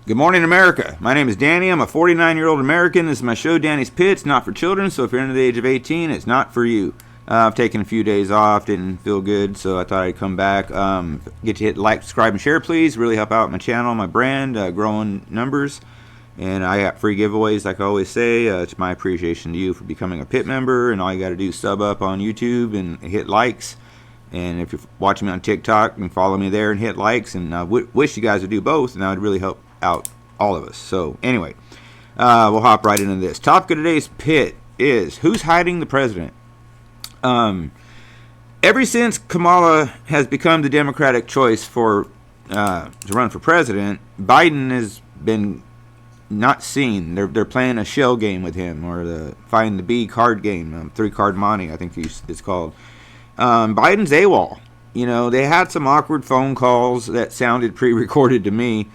Good morning, America. My name is Danny. I'm a 49-year-old American. This is my show, Danny's Pits. Not for children, so if you're under the age of 18, it's not for you. I've taken a few days off, didn't feel good, so I thought I'd come back. Get to hit like, subscribe, and share, please. Really help out my channel, my brand, growing numbers. And I got free giveaways, like I always say. It's my appreciation to you for becoming a pit member, and all you got to do is sub up on YouTube and hit likes. And if you're watching me on TikTok, you can follow me there and hit likes. And I wish you guys would do both, and that would really help out all of us. So anyway, we'll hop right into this. Topic of today's pit is who's hiding the president. Ever since Kamala has become the Democratic choice for to run for president, Biden has been not seen. They're playing a shell game with him, or the find the bee card game, 3-card monte, I think it's called. Biden's AWOL. You know, they had some awkward phone calls that sounded pre-recorded to me.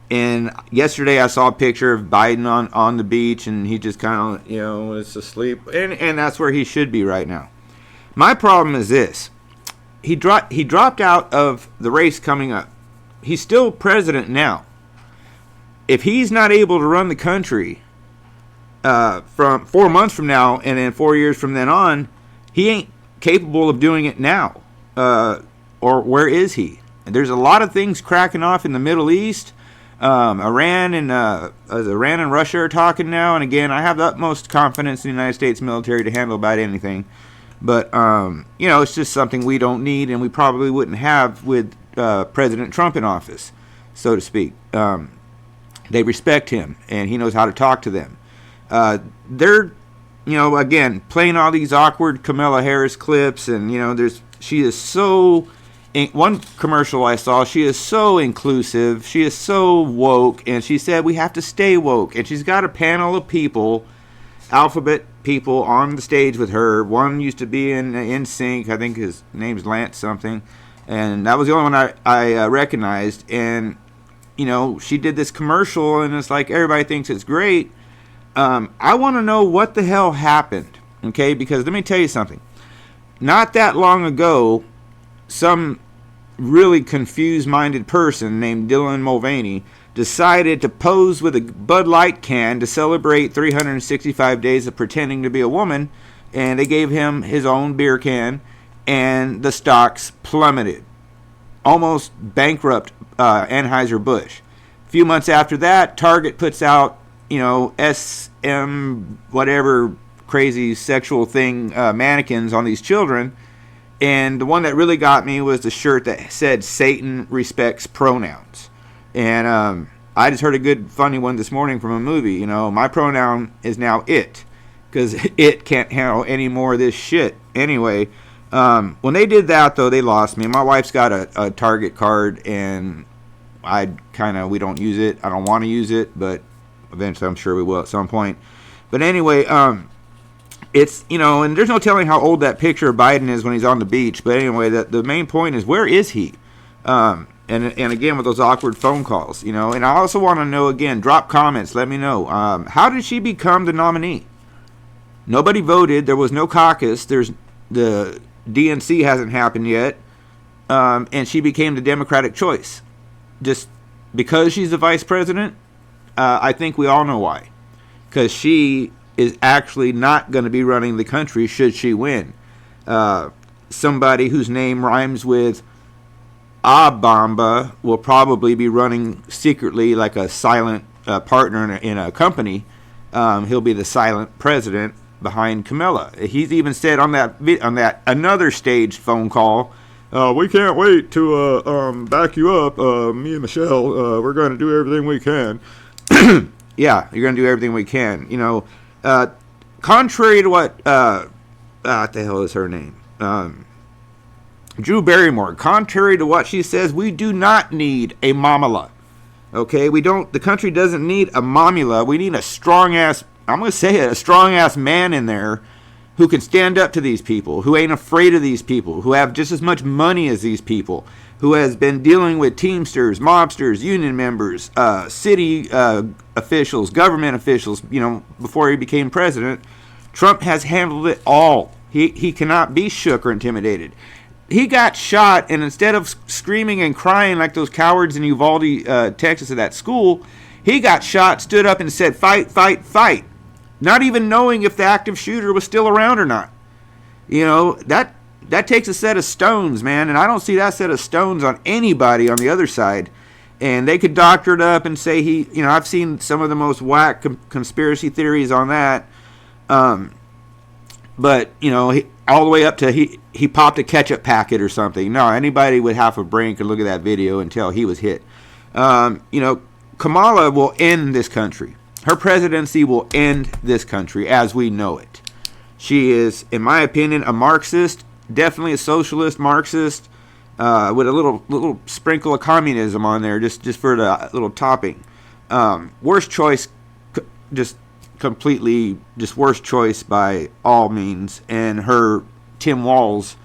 And yesterday I saw a picture of Biden on the beach, and he just kind of, was asleep. And that's where he should be right now. My problem is this. He dropped out of the race coming up. He's still president now. If he's not able to run the country from 4 months from now and then 4 years from then on, he ain't capable of doing it now. Or where is he? There's a lot of things cracking off in the Middle East. Iran and Russia are talking now. And again, I have the utmost confidence in the United States military to handle about anything. But, it's just something we don't need, and we probably wouldn't have with President Trump in office, so to speak. They respect him, and he knows how to talk to them. They're, again, playing all these awkward Kamala Harris clips, and, she is so... In one commercial I saw, she is so inclusive, she is so woke, and she said we have to stay woke. And she's got a panel of people, alphabet people, on the stage with her. One used to be in Sync, I think his name's Lance something, and that was the only one I recognized. And she did this commercial, and it's like everybody thinks it's great. I want to know what the hell happened, okay? Because let me tell you something. Not that long ago, some really confused-minded person named Dylan Mulvaney decided to pose with a Bud Light can to celebrate 365 days of pretending to be a woman, and they gave him his own beer can, and the stocks plummeted. Almost bankrupt Anheuser-Busch. A few months after that, Target puts out, SM whatever crazy sexual thing mannequins on these children. And the one that really got me was the shirt that said Satan respects pronouns. And I just heard a good funny one this morning from a movie. My pronoun is now it, because it can't handle any more of this shit. Anyway, when they did that, though, they lost me. My wife's got a Target card, and we don't use it. I don't want to use it, but eventually I'm sure we will at some point. But anyway, it's, and there's no telling how old that picture of Biden is when he's on the beach. But anyway, the main point is, where is he? And again, with those awkward phone calls, and I also want to know, again, drop comments, let me know. How did she become the nominee? Nobody voted. There was no caucus. The DNC hasn't happened yet. And she became the Democratic choice. Just because she's the vice president? I think we all know why. Because she is actually not going to be running the country should she win. Somebody whose name rhymes with Abamba will probably be running secretly like a silent partner in a company. He'll be the silent president behind Kamala. He's even said on that another staged phone call, we can't wait to back you up, me and Michelle. We're going to do everything we can. Yeah, you're going to do everything we can. Contrary to what the hell is her name? Drew Barrymore. Contrary to what she says, we do not need a Kamala. Okay, the country doesn't need a Kamala. We need a strong-ass, I'm going to say it, a strong-ass man in there who can stand up to these people, who ain't afraid of these people, who have just as much money as these people, who has been dealing with Teamsters, mobsters, union members, city officials, government officials, before he became president. Trump has handled it all. He cannot be shook or intimidated. he got shot, and instead of screaming and crying like those cowards in Uvalde, Texas, at that school, he got shot, stood up, and said, "Fight, fight, fight," not even knowing if the active shooter was still around or not. That takes a set of stones, man, and I don't see that set of stones on anybody on the other side. And they could doctor it up and say I've seen some of the most whack conspiracy theories on that. But, all the way up to he popped a ketchup packet or something. No, anybody with half a brain could look at that video and tell he was hit. Kamala will end this country. Her presidency will end this country as we know it. She is, in my opinion, a Marxist, definitely a socialist Marxist, with a little sprinkle of communism on there, just for the little topping. Worst choice, just completely, just worst choice by all means. And her Tim Walz,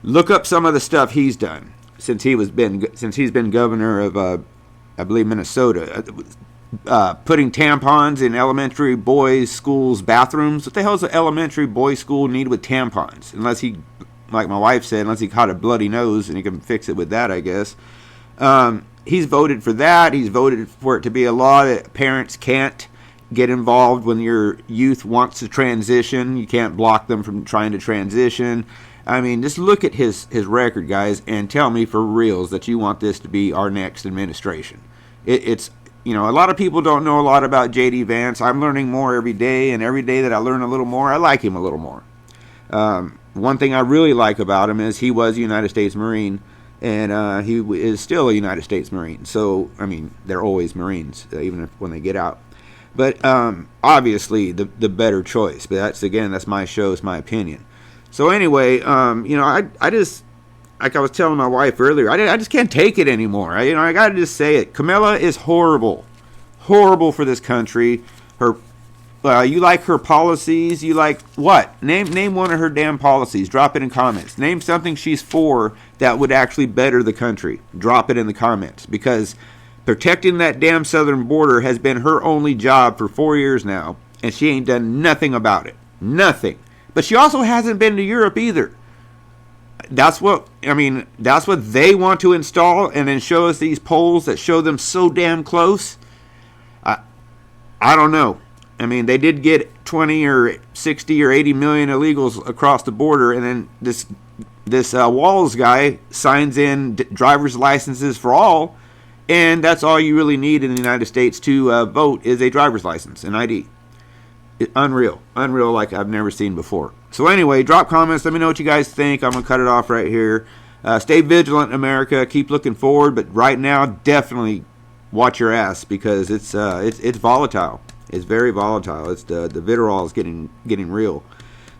look up some of the stuff he's done since he's been governor of, I believe, Minnesota. Putting tampons in elementary boys' schools' bathrooms. What the hell does an elementary boys' school need with tampons? Unless he, like my wife said, unless he caught a bloody nose and he can fix it with that, I guess. He's voted for that. He's voted for it to be a law that parents can't get involved when your youth wants to transition. You can't block them from trying to transition. I mean, just look at his record, guys, and tell me for reals that you want this to be our next administration. It's a lot of people don't know a lot about J.D. Vance. I'm learning more every day, and every day that I learn a little more, I like him a little more. One thing I really like about him is he was a United States Marine, and he is still a United States Marine. So, I mean, they're always Marines, even when they get out. But obviously, the better choice. But that's my show, it's my opinion. So anyway, I just, like I was telling my wife earlier, I just can't take it anymore. I got to just say it. Kamala is horrible for this country. You like her policies? You like what? Name one of her damn policies. Drop it in comments. Name something she's for that would actually better the country. Drop it in the comments, because protecting that damn southern border has been her only job for 4 years now, and she ain't done nothing about it. Nothing. But she also hasn't been to Europe either. That's what they want to install, and then show us these polls that show them so damn close. I don't know. I mean, they did get 20 or 60 or 80 million illegals across the border, and then this Walz guy signs in driver's licenses for all, and that's all you really need in the United States to vote is a driver's license, an ID. Unreal like I've never seen before. So anyway, drop comments. Let me know what you guys think. I'm gonna cut it off right here. Stay vigilant, America. Keep looking forward, but right now, definitely watch your ass, because it's volatile. It's very volatile. It's the vitriol is getting real.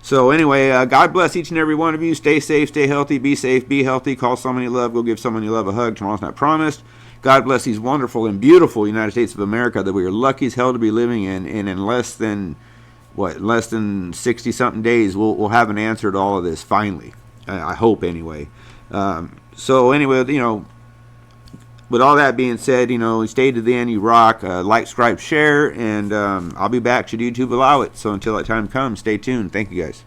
So anyway, God bless each and every one of you. Stay safe, stay healthy, be safe, be healthy. Call someone you love. Go give someone you love a hug. Tomorrow's not promised. God bless these wonderful and beautiful United States of America that we are lucky as hell to be living in. And in less than 60-something days, we'll have an answer to all of this finally. I hope anyway. So anyway, with all that being said, stay to the end, you rock. Like, subscribe, share, and I'll be back should YouTube allow it. So until that time comes, stay tuned. Thank you, guys.